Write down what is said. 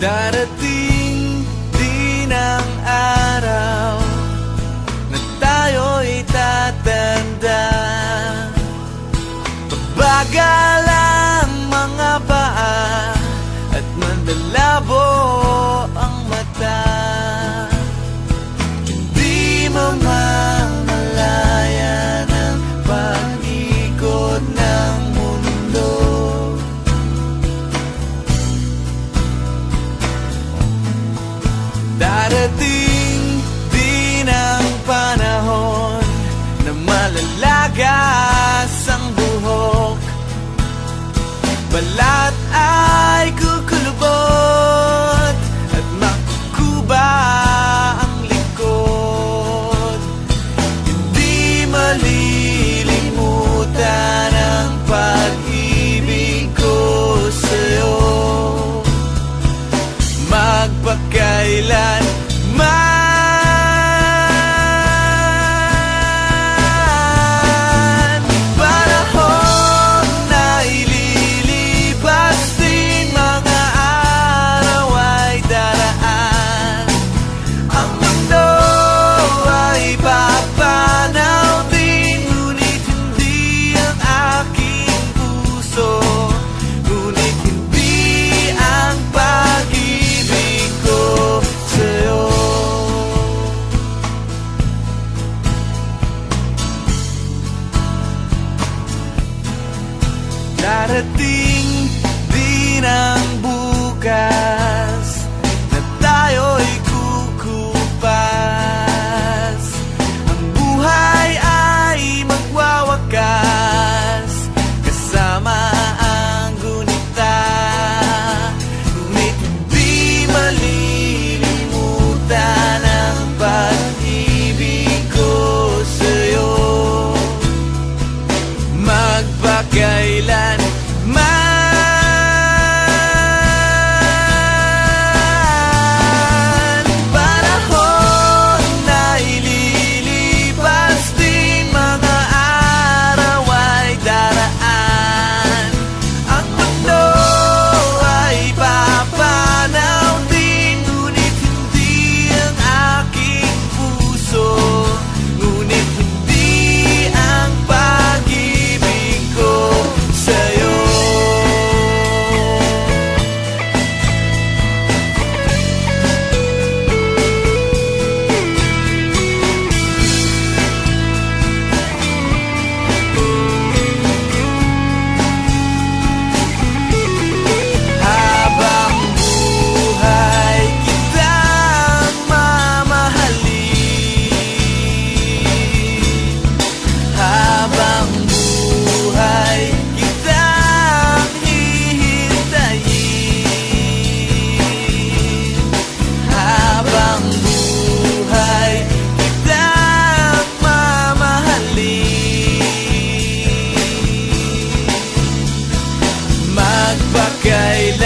Darating din ang araw na tayo'y tatanda. Pabagal ang mga paa at mandalabo ang mata. Hindi mamamalayan ang pag-ikot ng mundo. Darating din ang panahon na malalagas ang buhok, balat ay kukulubot at makukuba ang likod. Hindi malilimutan ang pag-ibig ko sa'yo, magpakailan man. Panahon na ililipas din, mga araw ay daraan. Ang mundo ay papanaw din, ngunit hindi ang aking puso, ngunit hindi ang pag-ibig ko sa'yo. Darating din ang bukas na tayo'y kukupas. Ang buhay ay magwawakas kasama ang gunita, ngunit hindi malilimutan ang pag-ibig ko sa'yo, magpakailan man. Panahon na ililipas din, mga araw ay daraan. Ang mundo ay papanaw din, ngunit hindi ang aking puso, ngunit hindi ang pag-ibig ko sa'yo. Habang buhay kitang mamahalin, habang buhay kitang hihintayin, habang buhay kitang mamahalin, magpakailan